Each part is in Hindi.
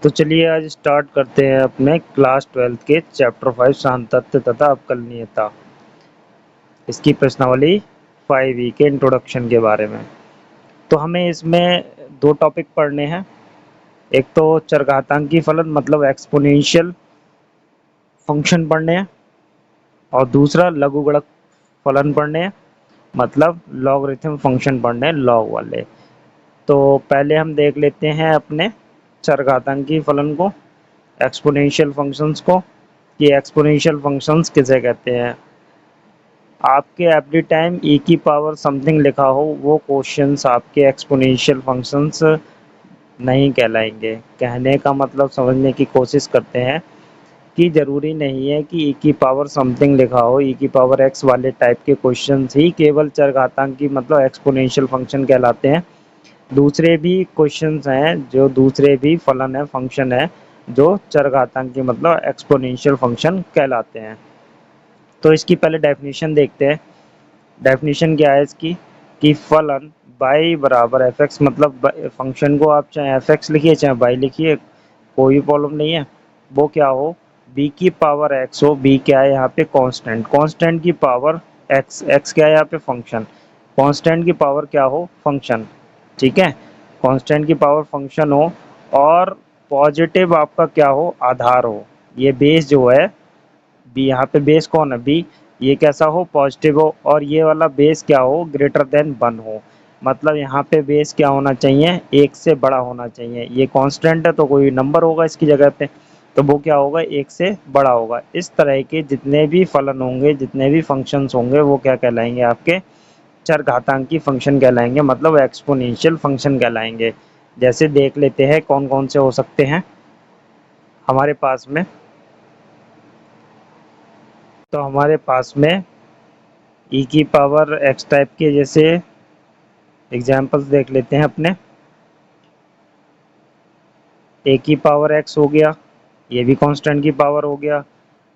तो चलिए आज स्टार्ट करते हैं अपने क्लास 12th के चैप्टर 5 सांतत्य तथा अवकलनीयता। इसकी प्रश्नावली 5E के इंट्रोडक्शन के बारे में। तो हमें इसमें दो टॉपिक पढ़ने हैं। एक तो चरघातांकी फलन मतलब एक्सपोनेंशियल फंक्शन पढ़ने हैं और दूसरा लघुगणक फलन पढ़ने हैं मतलब लॉगरिथम फंक्शन पढ़ने हैं, लॉग वाले। तो पहले हम देख लेते हैं अपने चरघातांकी फलन को, एक्सपोनेंशियल फंक्शंस को, कि एक्सपोनेंशियल फंक्शंस किसे कहते हैं। आपके एवरी टाइम ई की पावर समथिंग लिखा हो वो क्वेश्चंस आपके एक्सपोनेंशियल फंक्शंस नहीं कहलाएंगे। कहने का मतलब समझने की कोशिश करते हैं कि ज़रूरी नहीं है कि ई की पावर समथिंग लिखा हो, ई की पावर एक्स वाले टाइप के क्वेश्चंस ही केवल चरघातांकी मतलब एक्सपोनेंशियल फंक्शन कहलाते हैं। दूसरे भी क्वेश्चंस हैं, जो दूसरे भी फलन है, फंक्शन है, जो चरघातांकी मतलब एक्सपोनेंशियल फंक्शन कहलाते हैं। तो इसकी पहले डेफिनेशन देखते हैं। डेफिनेशन क्या है इसकी, कि फलन y बराबर एफ एक्स, मतलब फंक्शन को आप चाहे एफ एक्स लिखिए चाहे y लिखिए, कोई प्रॉब्लम नहीं है। वो क्या हो, b की पावर x हो। b क्या है यहाँ पे, कांस्टेंट। कांस्टेंट की पावर x, x क्या है यहाँ पे, फंक्शन। कांस्टेंट की पावर क्या हो, फंक्शन। ठीक है, कांस्टेंट की पावर फंक्शन हो और पॉजिटिव आपका क्या हो, आधार हो। ये बेस जो है बी, यहाँ पे बेस कौन है, बी, ये कैसा हो, पॉजिटिव हो। और ये वाला बेस क्या हो, ग्रेटर देन 1 हो। मतलब यहाँ पे बेस क्या होना चाहिए, एक से बड़ा होना चाहिए। ये कांस्टेंट है तो कोई नंबर होगा इसकी जगह पे, तो वो क्या होगा, एक से बड़ा होगा। इस तरह के जितने भी फलन होंगे, जितने भी फंक्शंस होंगे, वो क्या कहलाएंगे, आपके चरघातांकी फंक्शन कहलाएंगे, मतलब एक्सपोनेंशियल फंक्शन कहलाएंगे। जैसे देख लेते हैं कौन कौन से हो सकते हैं हमारे पास में। तो हमारे पास में ई की पावर एक्स टाइप के जैसे एग्जाम्पल्स देख लेते हैं अपने। ए की पावर एक्स हो गया, ये भी कांस्टेंट की पावर हो गया।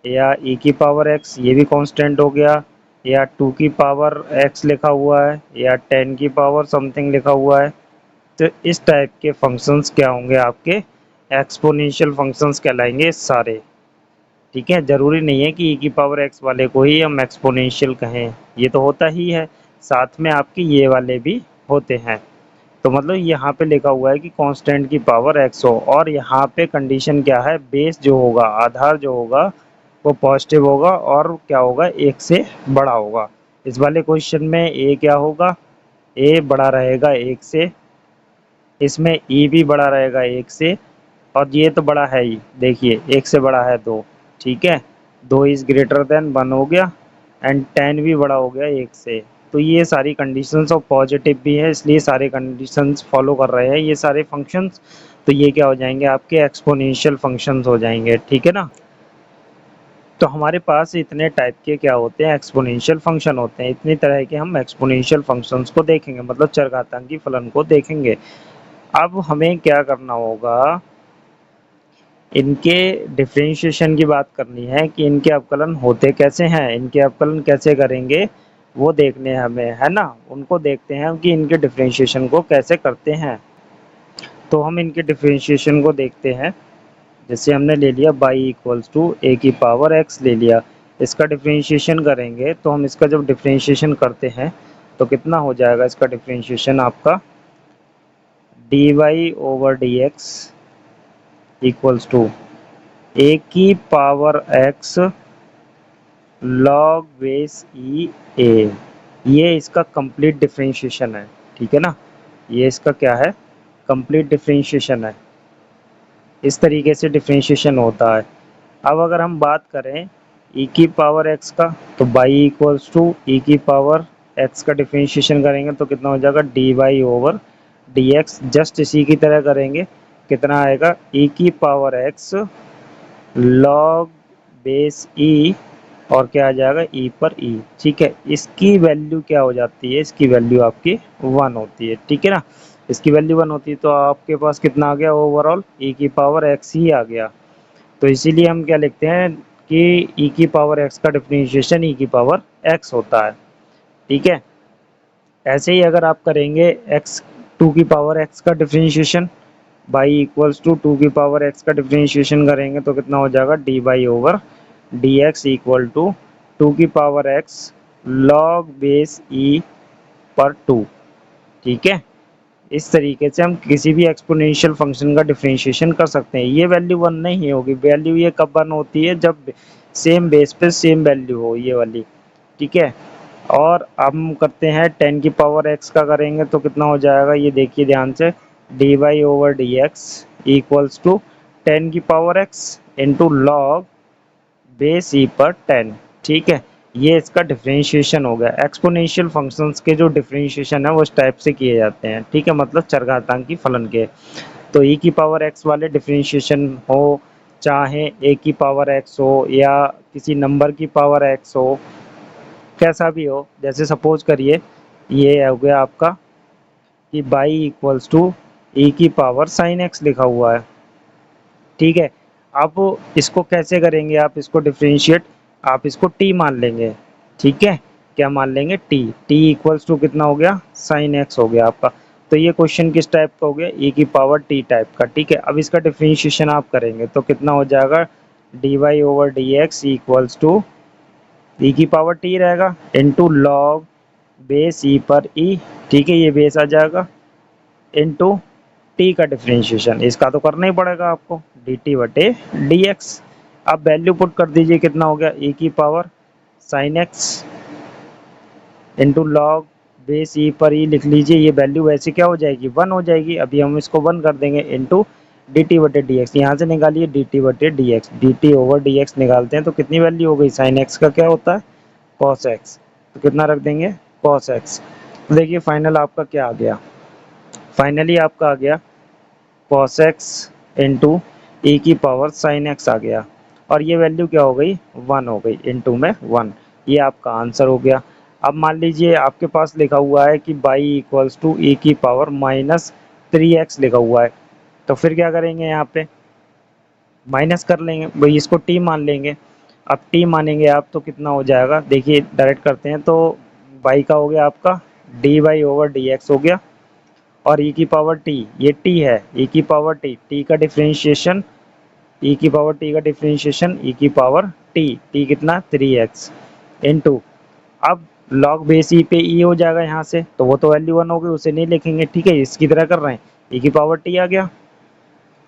या ई की पावर एक्स, ये भी कांस्टेंट हो गया। या 2 की पावर एक्स लिखा हुआ है, या 10 की पावर समथिंग लिखा हुआ है। तो इस टाइप के फंक्शंस क्या होंगे, आपके एक्सपोनेंशियल फंक्शंस कहलाएंगे सारे। ठीक है, जरूरी नहीं है कि ई की पावर एक्स वाले को ही हम एक्सपोनेंशियल कहें, ये तो होता ही है, साथ में आपके ये वाले भी होते हैं। तो मतलब यहाँ पे लिखा हुआ है कि कांस्टेंट की पावर एक्स हो, और यहाँ पे कंडीशन क्या है, बेस जो होगा, आधार जो होगा, वो पॉजिटिव होगा और क्या होगा, एक से बड़ा होगा। इस वाले क्वेश्चन में ए क्या होगा, ए बड़ा रहेगा एक से, इसमें ई भी बड़ा रहेगा एक से, और ये तो बड़ा है ही, देखिए एक से बड़ा है 2। ठीक है, 2 इज ग्रेटर देन 1 हो गया, एंड 10 भी बड़ा हो गया एक से। तो ये सारी कंडीशंस और पॉजिटिव भी है, इसलिए सारे कंडीशंस फॉलो कर रहे हैं ये सारे फंक्शंस। तो ये क्या हो जाएंगे, आपके एक्सपोनेंशियल फंक्शंस हो जाएंगे। ठीक है ना। तो हमारे पास इतने टाइप के क्या होते हैं, एक्सपोनेंशियल फंक्शन होते हैं। इतनी तरह के हम एक्सपोनेंशियल फंक्शंस को देखेंगे, मतलब चरघातांकी फलन को देखेंगे। अब हमें क्या करना होगा, इनके डिफरेंशिएशन की बात करनी है कि इनके अवकलन होते कैसे हैं, इनके अवकलन कैसे करेंगे, वो देखने हैं हमें, है ना। उनको देखते हैं कि इनके डिफरेंशिएशन को कैसे करते हैं। तो हम इनके डिफरेंशिएशन को देखते हैं। जैसे हमने ले लिया y इक्वल्स टू ए की पावर x ले लिया, इसका डिफरेंशिएशन करेंगे। तो हम इसका जब डिफरेंशिएशन करते हैं तो कितना हो जाएगा इसका डिफरेंशिएशन आपका, dy over dx equals to a की power x log base e a. ये इसका कंप्लीट डिफरेंशिएशन है। ठीक है ना, ये इसका क्या है, कंप्लीट डिफरेंशिएशन है। इस तरीके से डिफरेंशिएशन होता है। अब अगर हम बात करें ई की पावर एक्स का, तो बाई इक्वल्स टू ई की पावर एक्स का डिफरेंशिएशन करेंगे तो कितना हो जाएगा, D Y over D X. Just इसी की तरह करेंगे, कितना आएगा, ई की power X log base E, और क्या आ जाएगा, ई पर ई। ठीक है, इसकी वैल्यू क्या हो जाती है, इसकी वैल्यू आपकी 1 होती है। ठीक है ना, इसकी वैल्यू 1 होती है, तो आपके पास कितना आ गया, ओवरऑल ई की पावर एक्स ही आ गया। तो इसीलिए हम क्या लिखते हैं कि ई की पावर एक्स का डिफरेंशिएशन ई की पावर एक्स होता है। ठीक है, ऐसे ही अगर आप करेंगे एक्स 2 की पावर एक्स का डिफरेंशिएशन, बाई इक्वल्स टू 2 की पावर x का डिफ्रेंशिएशन करेंगे तो कितना हो जाएगा, D Y over D X equal to 2 की पावर x लॉग बेस ई पर 2। ठीक है, इस तरीके से हम किसी भी एक्सपोनेंशियल फंक्शन का डिफरेंशिएशन कर सकते हैं। ये वैल्यू वन नहीं होगी, वैल्यू ये कब वन होती है, जब सेम बेस पे सेम वैल्यू हो, ये वाली। ठीक है, और हम करते हैं 10 की पावर x का करेंगे तो कितना हो जाएगा, ये देखिए ध्यान से, d Y over D x equals to 10 की power x into log base ई पर 10। ठीक है, ये इसका डिफरेंशिएशन हो गया। एक्सपोनेंशियल फंक्शंस के जो डिफरेंशिएशन है वो इस टाइप से किए जाते हैं। ठीक है, मतलब चरघातांकी फलन के। तो e की पावर x वाले डिफरेंशिएशन हो, चाहे a की पावर x हो या किसी नंबर की पावर x हो, कैसा भी हो, जैसे सपोज करिए ये हो गया आपका कि बाई इक्वल्स टू e की पावर साइन x लिखा हुआ है। ठीक है, अब इसको कैसे करेंगे, आप इसको डिफरेंशिएट, आप इसको t मान लेंगे। ठीक है, क्या मान लेंगे, t इक्वल्स टू कितना हो गया, साइन x हो गया आपका। तो ये क्वेश्चन किस टाइप का हो गया, e की पावर t टाइप का। ठीक है, अब इसका डिफरेंशिएशन आप करेंगे तो कितना हो जाएगा, D Y over D x equals to e की पावर t रहेगा इंटू लॉग बेस e पर e। ठीक है, ये बेस आ जाएगा इंटू टी का डिफरेंशिएशन, इसका तो करना ही पड़ेगा आपको, डी टी बटे डी एक्स। अब वैल्यू पुट कर दीजिए, कितना हो गया, e की power sine x into log base ई पर ई लिख लीजिए, ये वैल्यू वैसे क्या हो जाएगी, वन हो जाएगी। अभी हम इसको वन कर देंगे इंटू डी टी बटे डी एक्स, यहाँ से निकालिए डी टी बटे d x, D T over D x निकालते हैं तो कितनी वैल्यू हो गई, साइन एक्स का क्या होता है, कॉस एक्स, तो कितना रख देंगे, कॉस एक्स। तो देखिए फाइनल आपका क्या आ गया, फाइनली आपका आ गया कॉस एक्स इंटू ई की पावर साइन एक्स आ गया, और ये वैल्यू क्या हो गई, वन हो गई, इंटू में वन। ये आपका आंसर हो गया। अब मान लीजिए आपके पास लिखा हुआ है कि बाई इक्वल्स टू ई की पावर माइनस 3x लिखा हुआ है, तो फिर क्या करेंगे, यहाँ पे माइनस कर लेंगे भाई, इसको t मान लेंगे। अब t मानेंगे आप तो कितना हो जाएगा, देखिए डायरेक्ट करते हैं तो बाई का हो गया आपका D Y over D x हो गया, और e की पावर t, ये t है, e की पावर t का डिफरेंशिएशन, e की पावर t का डिफरेंशिएशन e की पावर t कितना 3x इंटू, अब लॉग बेस ई पे e हो जाएगा यहाँ से, तो वो तो वैल्यू वन हो गई, उसे नहीं लिखेंगे। ठीक है, इसकी तरह कर रहे हैं, e की पावर t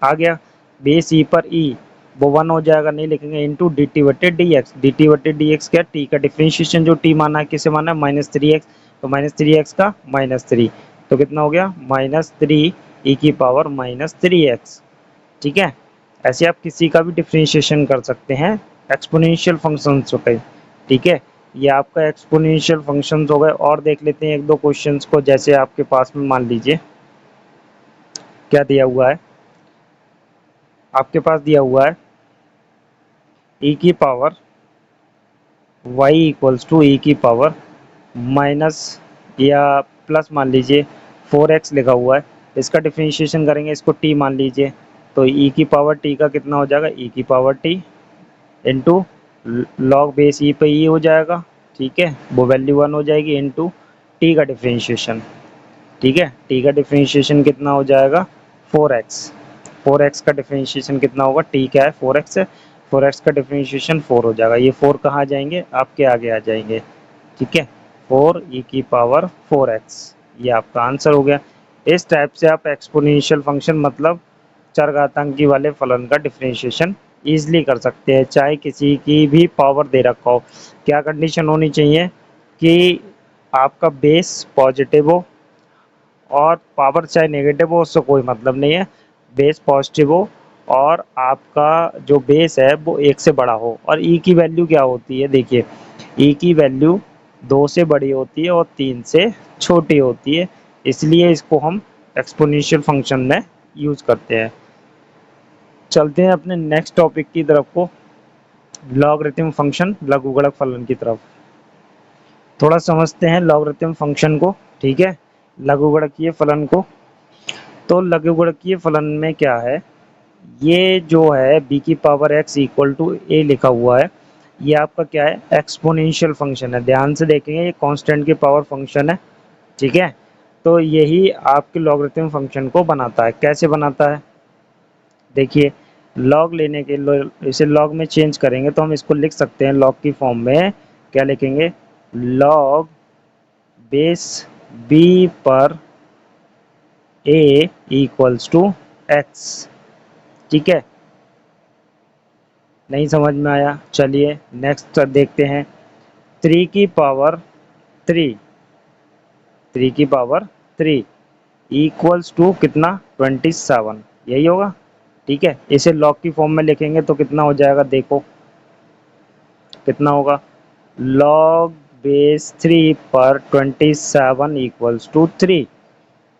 आ गया बेस ई पर e, वो वन हो जाएगा, नहीं लिखेंगे, इंटू डी टी बटे डी एक्स, डी टी बटे डी एक्स क्या, टी का डिफरेंशिएशन जो टी माना है, किसे माना है, -3x, तो -3x का -3, तो कितना हो गया, -3 e की पावर -3x। ठीक है, ऐसे आप किसी का भी डिफरेंशिएशन कर सकते हैं एक्सपोनेंशियल फंक्शंस पे। ठीक है, ये आपका एक्सपोनेंशियल फंक्शंस हो गए। और देख लेते हैं एक दो क्वेश्चंस को, जैसे आपके पास में मान लीजिए क्या दिया हुआ है, आपके पास दिया हुआ है e की power y equals to e की पावर माइनस या प्लस मान लीजिए 4x लिखा हुआ है, इसका डिफरेंशिएशन करेंगे, इसको t मान लीजिए, तो e की पावर t का कितना हो जाएगा, e की power t into log base e पे ई हो जाएगा। ठीक है, वो वैल्यू वन हो जाएगी, इंटू टी का डिफरेंशिएशन। ठीक है, टी का डिफरेंशिएशन कितना हो जाएगा, 4x, 4x का डिफरेंशिएशन कितना होगा, टी क्या है 4x है, 4x का डिफरेंशिएशन 4 हो जाएगा, ये 4 कहाँ जाएंगे, आपके आगे आ जाएंगे। ठीक है, 4 e की पावर 4x, ये आपका आंसर हो गया। इस टाइप से आप एक्सपोनेंशियल फंक्शन मतलब चरघातांकी वाले फलन का डिफरेंशिएशन ईजिली कर सकते हैं, चाहे किसी की भी पावर दे रखा हो। क्या कंडीशन होनी चाहिए कि आपका बेस पॉजिटिव हो, और पावर चाहे नेगेटिव हो उससे कोई मतलब नहीं है, बेस पॉजिटिव हो और आपका जो बेस है वो एक से बड़ा हो। और ई की वैल्यू क्या होती है, देखिए ई की वैल्यू 2 से बड़ी होती है और 3 से छोटी होती है, इसलिए इसको हम एक्सपोनेंशियल फंक्शन में यूज करते हैं। चलते हैं अपने नेक्स्ट टॉपिक की तरफ को, लॉगरिथम फंक्शन, लघुगणक फलन की तरफ। थोड़ा समझते हैं लॉगरिथम फंक्शन को। ठीक है, लघुगणकीय फलन को। तो लघुगणकीय फलन में क्या है, ये जो है b की power x equal to a लिखा हुआ है, ये आपका क्या है, एक्सपोनेंशियल फंक्शन है। ध्यान से देखेंगे, ये कांस्टेंट की पावर फंक्शन है। ठीक है, तो यही आपके लॉगरिथम फंक्शन को बनाता है। कैसे बनाता है देखिए, लॉग लेने के इसे लॉग में चेंज करेंगे तो हम इसको लिख सकते हैं लॉग की फॉर्म में। क्या लिखेंगे, लॉग बेस बी पर ए इक्वल्स टू एक्स। ठीक है, नहीं समझ में आया, चलिए नेक्स्ट देखते हैं। 3 की पावर 3, 3 की पावर 3 इक्वल्स टू कितना, 27, यही होगा। ठीक है, इसे लॉग की फॉर्म में लिखेंगे तो कितना हो जाएगा, देखो कितना होगा, लॉग बेस 3 पर 27 इक्वल्स टू 3।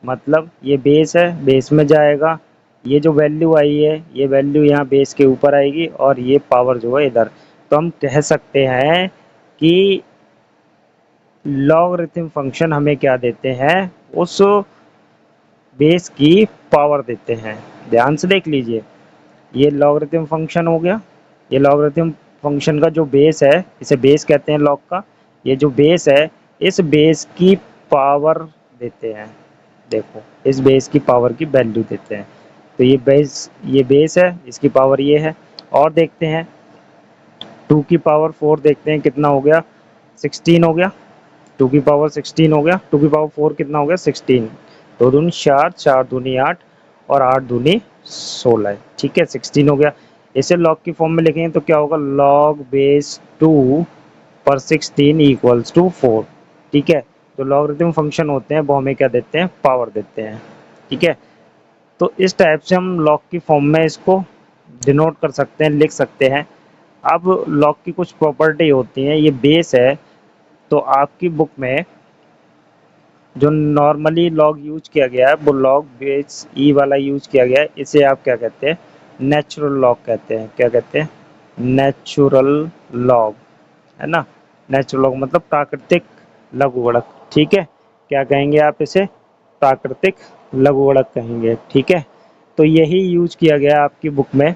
मतलब ये बेस है, बेस में जाएगा, ये जो वैल्यू आई है ये वैल्यू यहाँ बेस के ऊपर आएगी और ये पावर जो है इधर। तो हम कह सकते हैं कि लॉगरिथम फंक्शन हमें क्या देते हैं, उस बेस की पावर देते हैं। ध्यान से देख लीजिए, ये लॉगरिथम फंक्शन हो गया। ये लॉगरिथम फंक्शन का जो बेस है, इसे बेस कहते हैं लॉग का। ये जो बेस है, इस बेस की पावर देते हैं। देखो, इस बेस की पावर की वैल्यू देते हैं। तो ये बेस है, इसकी पावर ये है। और देखते हैं 2 की पावर 4 देखते हैं कितना हो गया, 16 हो गया। 2 की पावर 16 हो गया, 2 की पावर 4 कितना हो गया, 16। 2 दूनी 4, 4 दूनी 8 और 8 दूनी 16। ठीक है, 16 हो गया। इसे लॉग की फॉर्म में लिखेंगे तो क्या होगा, लॉग बेस 2 पर 16 इक्वल्स टू 4। ठीक है, जो लॉगरिथम फंक्शन होते हैं वो हमें क्या देते हैं, पावर देते हैं। ठीक है, तो इस टाइप से हम लॉग की फॉर्म में इसको डिनोट कर सकते हैं, लिख सकते हैं। अब लॉग की कुछ प्रॉपर्टी होती हैं, ये बेस है तो आपकी बुक में जो नॉर्मली लॉग यूज किया गया है वो लॉग बेस ई वाला यूज किया गया है। इसे आप क्या कहते हैं, नेचुरल लॉग कहते हैं। क्या कहते हैं, नेचुरल लॉग, है ना। नेचुरल लॉग मतलब प्राकृतिक लघुगणक। ठीक है, क्या कहेंगे आप इसे, प्राकृतिक लघुगणक कहेंगे। ठीक है, तो यही यूज किया गया है आपकी बुक में।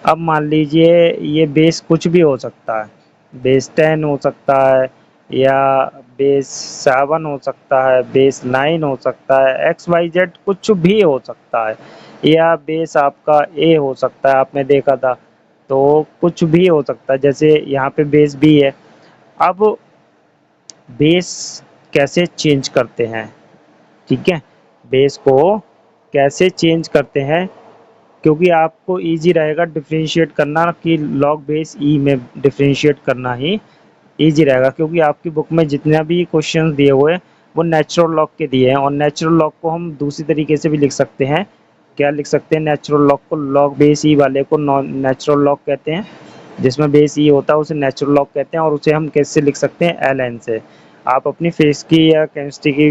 अब मान लीजिए ये बेस कुछ भी हो सकता है, बेस 10 हो सकता है, या बेस 7 हो सकता है, बेस 9 हो सकता है, एक्स वाई जेड कुछ भी हो सकता है, या बेस आपका ए हो सकता है, आपने देखा था। तो कुछ भी हो सकता है, जैसे यहाँ पे बेस बी है। अब बेस कैसे चेंज करते हैं, ठीक है, बेस को कैसे चेंज करते हैं, क्योंकि आपको इजी रहेगा डिफरेंशिएट करना कि लॉग बेस ई में डिफरेंशिएट करना ही इजी रहेगा, क्योंकि आपकी बुक में जितना भी क्वेश्चन दिए हुए हैं वो नेचुरल लॉग के दिए हैं। और नेचुरल लॉग को हम दूसरी तरीके से भी लिख सकते हैं। क्या लिख सकते हैं, नेचुरल लॉग को, लॉग बेस ई वाले को नॉन नेचुरल लॉग कहते हैं, जिसमें बेस ई होता है उसे नेचुरल लॉग कहते हैं। और उसे हम कैसे लिख सकते हैं, एल एन से। आप अपनी फिजिक्स की या केमिस्ट्री की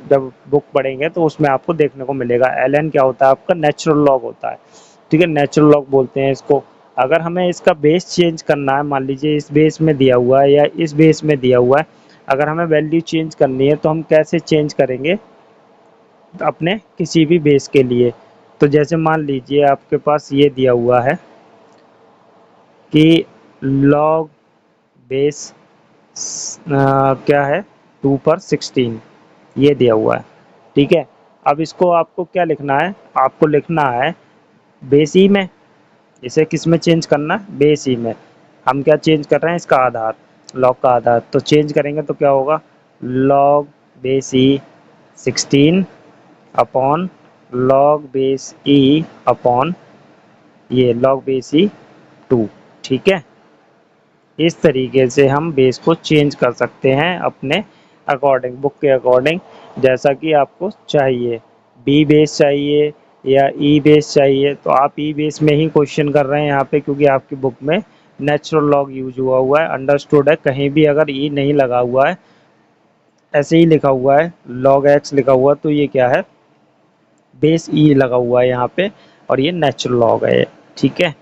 जब बुक पढ़ेंगे तो उसमें आपको देखने को मिलेगा एल एन क्या होता है, आपका नेचुरल लॉग होता है। ठीक है, नेचुरल लॉग बोलते हैं इसको। अगर हमें इसका बेस चेंज करना है, मान लीजिए इस बेस में दिया हुआ है या इस बेस में दिया हुआ है, अगर हमें वैल्यू चेंज करनी है तो हम कैसे चेंज करेंगे अपने किसी भी बेस के लिए। तो जैसे मान लीजिए आपके पास ये दिया हुआ है कि लॉग बेस क्या है, 2 पर 16, ये दिया हुआ है। ठीक है, अब इसको आपको क्या लिखना है, आपको लिखना है बेस ई में। इसे किस में चेंज करना है, बेस ई में। हम क्या चेंज कर रहे हैं, इसका आधार, लॉग का आधार। तो चेंज करेंगे तो क्या होगा, लॉग बेस ई 16 अपॉन लॉग बेस ई अपॉन ये लॉग बेस ई 2। ठीक है, इस तरीके से हम बेस को चेंज कर सकते हैं अपने अकॉर्डिंग, बुक के अकॉर्डिंग, जैसा कि आपको चाहिए। बी बेस चाहिए या ई बेस चाहिए, तो आप ई बेस में ही क्वेश्चन कर रहे हैं यहाँ पे, क्योंकि आपकी बुक में नेचुरल लॉग यूज हुआ है, अंडरस्टूड है। कहीं भी अगर ई नहीं लगा हुआ है, ऐसे ही लिखा हुआ है लॉग एक्स लिखा हुआ है, तो ये क्या है, बेस ई लगा हुआ है यहाँ पे, और ये नेचुरल लॉग है। ठीक है,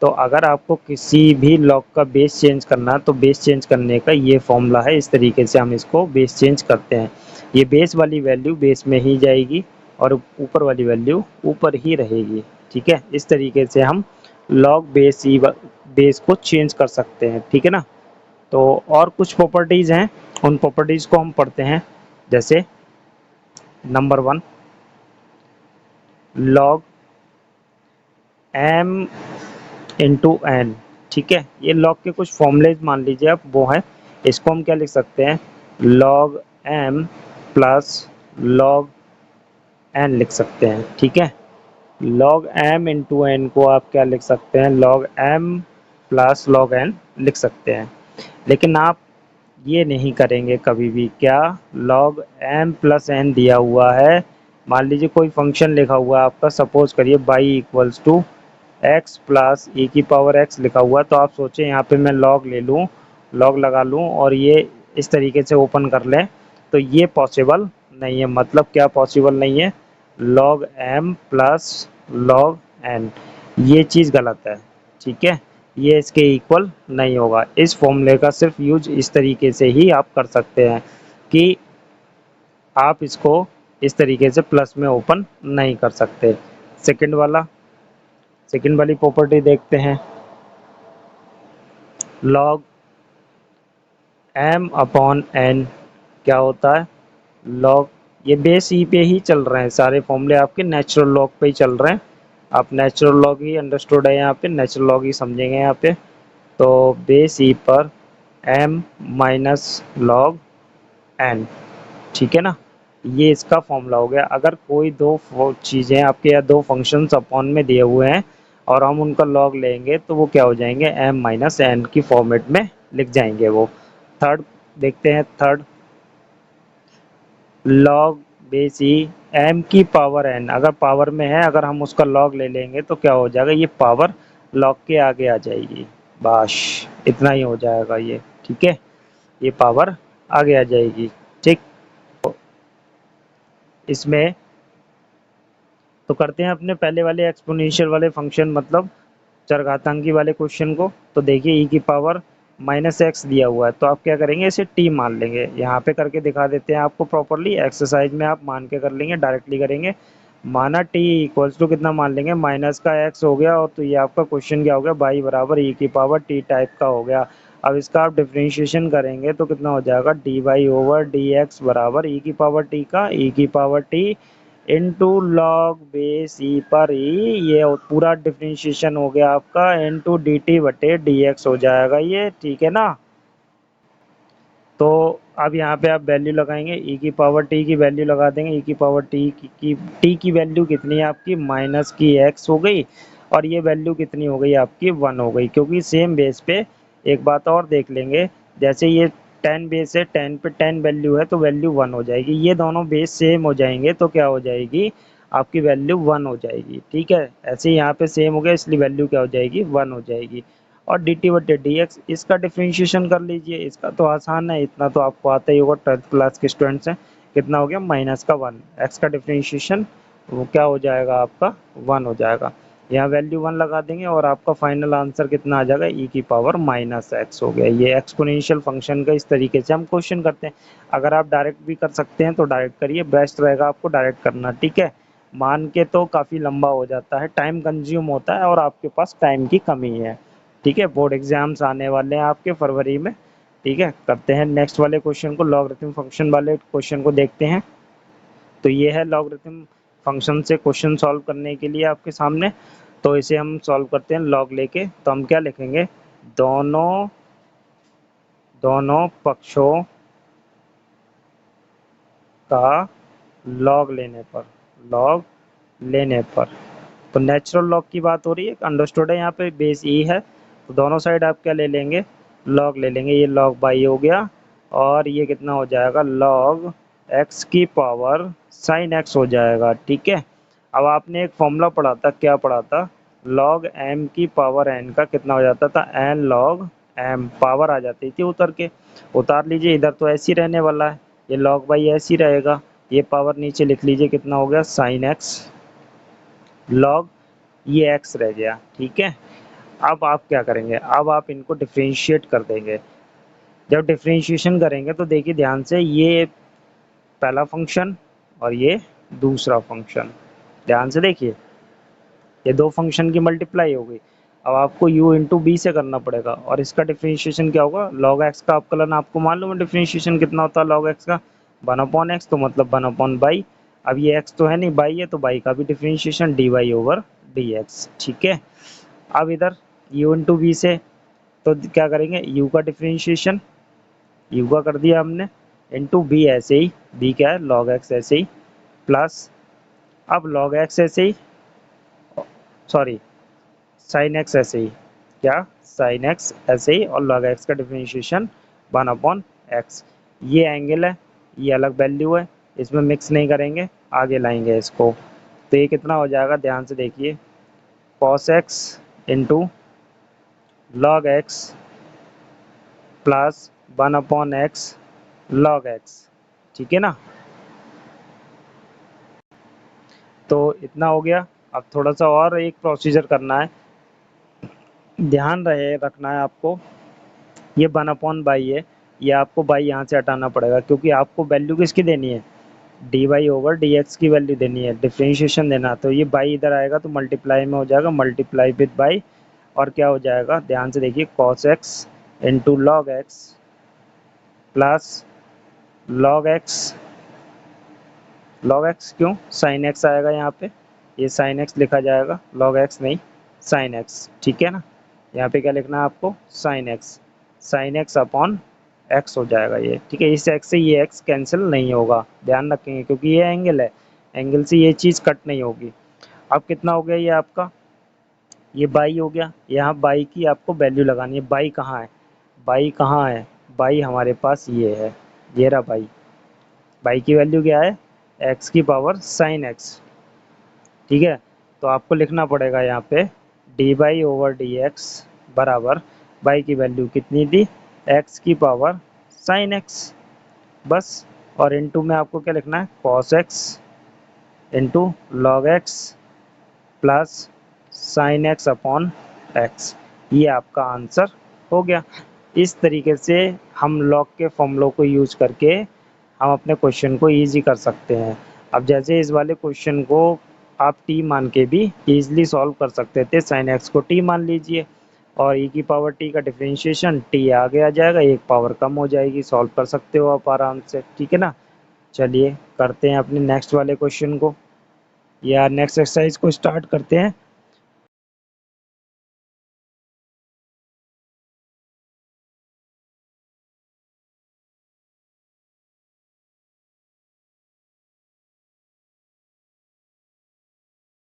तो अगर आपको किसी भी लॉग का बेस चेंज करना है तो बेस चेंज करने का ये फॉर्मूला है, इस तरीके से हम इसको बेस चेंज करते हैं। ये बेस वाली वैल्यू बेस में ही जाएगी और ऊपर वाली वैल्यू ऊपर ही रहेगी। ठीक है, इस तरीके से हम लॉग बेस ई बेस को चेंज कर सकते हैं। ठीक है ना। तो और कुछ प्रॉपर्टीज़ हैं, उन प्रॉपर्टीज़ को हम पढ़ते हैं। जैसे number 1 log m into n. ठीक है, ये लॉग के कुछ फॉर्मूलेज मान लीजिए आप, वो है, इसको हम क्या लिख सकते हैं, log m plus log n लिख सकते हैं। ठीक है, log m इंटू एन को आप क्या लिख सकते हैं, log m plus log n लिख सकते हैं। लेकिन आप ये नहीं करेंगे कभी भी, क्या, log m प्लस n दिया हुआ है, मान लीजिए कोई फंक्शन लिखा हुआ है आपका, सपोज करिए y equals to x plus e की पावर एक्स लिखा हुआ है, तो आप सोचें यहाँ पे मैं लॉग ले लूँ, लॉग लगा लूँ और ये इस तरीके से ओपन कर लें, तो ये पॉसिबल नहीं है। मतलब क्या पॉसिबल नहीं है, log m plus log n, ये चीज़ गलत है। ठीक है, ये इसके इक्वल नहीं होगा। इस फॉर्मूले का सिर्फ यूज इस तरीके से ही आप कर सकते हैं कि आप इसको इस तरीके से प्लस में ओपन नहीं कर सकते। सेकंड वाला, सेकंड वाली प्रॉपर्टी देखते हैं, log m अपॉन n क्या होता है, log, ये बेस ई पे ही चल रहे हैं सारे फॉर्मूले आपके, नेचुरल लॉग पे ही चल रहे हैं। आप नेचुरल लॉग ही अंडरस्टूड है यहाँ पे, नेचुरल लॉग ही समझेंगे यहाँ पे। तो बेस ई पर m माइनस लॉग n, ठीक है ना, ये इसका फॉर्मूला हो गया। अगर कोई दो चीज़ें आपके या दो फंक्शंस अपॉन में दिए हुए हैं और हम उनका लॉग लेंगे तो वो क्या हो जाएंगे, m माइनस एन की फॉर्मेट में लिख जाएंगे वो। थर्ड देखते हैं, third log base e m की पावर एन, अगर पावर में है, अगर हम उसका लॉग ले लेंगे तो क्या हो जाएगा, ये पावर लॉग के आगे आ जाएगी, बस इतना ही हो जाएगा ये। ठीक है, ये पावर आगे आ जाएगी। ठीक, इसमें तो करते हैं अपने पहले वाले एक्सपोनेंशियल वाले फंक्शन, मतलब चरघातांकी वाले क्वेश्चन को। तो देखिए ई की पावर माइनस एक्स दिया हुआ है, तो आप क्या करेंगे, इसे टी मान लेंगे। यहाँ पे करके दिखा देते हैं आपको प्रॉपरली, एक्सरसाइज में आप मान के कर लेंगे, डायरेक्टली करेंगे। माना टी इक्वल्स टू कितना मान लेंगे, माइनस का एक्स हो गया, और तो ये आपका क्वेश्चन क्या हो गया, बाई बराबर ई की पावर टी टाइप का हो गया। अब इसका आप डिफ्रेंशिएशन करेंगे तो कितना हो जाएगा, D Y over D x बराबर ई की पावर टी का ई की power t into log base ई पर ई, ये पूरा डिफ्रेंशिएशन हो गया आपका, इंटू डी टी बटे डी एक्स हो जाएगा ये। ठीक है ना, तो अब यहाँ पे आप वैल्यू लगाएंगे, ई की पावर टी की वैल्यू लगा देंगे, ई की पावर टी की वैल्यू कितनी है आपकी, माइनस की एक्स हो गई, और ये वैल्यू कितनी हो गई आपकी, 1 हो गई, क्योंकि सेम बेस पे। एक बात और देख लेंगे, जैसे ये 10 बेस है, 10 पे 10 वैल्यू है तो वैल्यू 1 हो जाएगी, ये दोनों बेस सेम हो जाएंगे तो क्या हो जाएगी, आपकी वैल्यू 1 हो जाएगी। ठीक है, ऐसे ही यहाँ पे सेम हो गया, इसलिए वैल्यू क्या हो जाएगी, 1 हो जाएगी। और डी टी बटे डी एक्स, इसका डिफ्रेंशिएशन कर लीजिए, इसका तो आसान है, इतना तो आपको आता ही होगा, 12th क्लास के स्टूडेंट्स हैं। कितना हो गया, माइनस का 1, एक्स का डिफ्रेंशिएशन वो क्या हो जाएगा आपका, 1 हो जाएगा। यहाँ वैल्यू 1 लगा देंगे और आपका फाइनल आंसर कितना आ जाएगा, ई की पावर माइनस एक्स हो गया। ये एक्सपोनेंशियल फंक्शन का इस तरीके से हम क्वेश्चन करते हैं। अगर आप डायरेक्ट भी कर सकते हैं तो डायरेक्ट करिए, बेस्ट रहेगा आपको डायरेक्ट करना। ठीक है, मान के तो काफ़ी लंबा हो जाता है, टाइम कंज्यूम होता है और आपके पास टाइम की कमी है। ठीक है, बोर्ड एग्जाम्स आने वाले हैं आपके फरवरी में। ठीक है, करते हैं नेक्स्ट वाले क्वेश्चन को, लॉगरिथम फंक्शन वाले क्वेश्चन को देखते हैं। तो ये है लॉगरिथम फंक्शन से क्वेश्चन सॉल्व करने के लिए आपके सामने। तो इसे हम सॉल्व करते हैं लॉग लेके, तो हम क्या लिखेंगे, दोनों दोनों पक्षों का लॉग लेने पर, लॉग लेने पर, तो नेचुरल लॉग की बात हो रही है, अंडरस्टूड है, यहाँ पे बेस ई है, तो दोनों साइड आप क्या ले लेंगे, लॉग ले लेंगे, ये लॉग बाई हो गया, और ये कितना हो जाएगा, लॉग एक्स की पावर साइन एक्स हो जाएगा। ठीक है, अब आपने एक फॉर्मूला पढ़ा था, क्या पढ़ा था, लॉग एम की पावर एन का कितना हो जाता था, एन लॉग एम, पावर आ जाती थी उतर के, उतार लीजिए, इधर तो ऐसे ही रहने वाला है, ये लॉग बाई ऐसे ही रहेगा, ये पावर नीचे लिख लीजिए, कितना हो गया, साइन एक्स लॉग, ये एक्स रह गया। ठीक है, अब आप क्या करेंगे, अब आप इनको डिफ्रेंशिएट कर देंगे। जब डिफ्रेंशिएशन करेंगे तो देखिए ध्यान से, ये पहला फंक्शन और ये दूसरा फंक्शन, ध्यान से देखिए, ये दो फंक्शन की मल्टीप्लाई हो गई। अब आपको u इंटू बी से करना पड़ेगा, और इसका डिफ्रेंशिएशन क्या होगा, log x का अपकलन आपको मालूम है डिफ्रेंशिएशन कितना होता है log x का, 1/x, तो मतलब 1/बाई, अब ये x तो है नहीं, बाई है, तो बाई का भी डिफरेंशिएशन dy ओवर dx। ठीक है, अब इधर u इंटू वी से तो क्या करेंगे, u का डिफरेंशिएशन u का कर दिया हमने, इंटू b ऐसे ही, b क्या है log x ऐसे ही, प्लस अब log x ऐसे ही, सॉरी साइन x ऐसे ही, क्या साइन x ऐसे ही, और log x का डिफरेंशिएशन 1/x। ये एंगल है, ये अलग वैल्यू है, इसमें मिक्स नहीं करेंगे, आगे लाएंगे इसको। तो ये कितना हो जाएगा, ध्यान से देखिए, cos x into log x plus 1/x log x। ठीक है ना, तो इतना हो गया। अब थोड़ा सा और एक प्रोसीजर करना है, ध्यान रहे रखना है आपको, ये 1/बाई है, ये आपको बाई यहाँ से हटाना पड़ेगा, क्योंकि आपको वैल्यू किसकी देनी है, d Y over D x की वैल्यू देनी है, डिफ्रेंशिएशन देना। तो ये बाई इधर आएगा तो मल्टीप्लाई में हो जाएगा, मल्टीप्लाई विद बाई, और क्या हो जाएगा, ध्यान से देखिए, cos x into log x plus log x, log x क्यों, साइन एक्स आएगा यहाँ पे, ये साइन एक्स लिखा जाएगा, लॉग एक्स नहीं, साइन एक्स। ठीक है ना, यहाँ पे क्या लिखना है आपको, साइन एक्स अपॉन एक्स हो जाएगा ये। ठीक है, इस एक्स से ये एक्स कैंसिल नहीं होगा, ध्यान रखेंगे, क्योंकि ये एंगल है, एंगल से ये चीज़ कट नहीं होगी। अब कितना हो गया ये आपका, ये बाई हो गया, यहाँ बाई की आपको वैल्यू लगानी है। बाई कहाँ है, बाई कहाँ है, बाई हमारे पास ये है, ये रहा बाई। बाई की वैल्यू क्या है, एक्स की पावर साइन एक्स। ठीक है, तो आपको लिखना पड़ेगा यहाँ पे D Y over D x बराबर, बाई की वैल्यू कितनी थी, एक्स की पावर साइन एक्स, बस। और इनटू में आपको क्या लिखना है, cos x into log x plus sine x upon x. ये आपका आंसर हो गया। इस तरीके से हम लॉग के फॉर्मूलों को यूज करके हम अपने क्वेश्चन को इजी कर सकते हैं। अब जैसे इस वाले क्वेश्चन को आप टी मान के भी इजीली सॉल्व कर सकते थे, साइन एक्स को टी मान लीजिए और ई की पावर टी का डिफरेंशिएशन टी आगे आ जाएगा, एक पावर कम हो जाएगी, सॉल्व कर सकते हो आप आराम से। ठीक है ना, चलिए करते हैं अपने नेक्स्ट वाले क्वेश्चन को, या नेक्स्ट एक्सरसाइज को स्टार्ट करते हैं।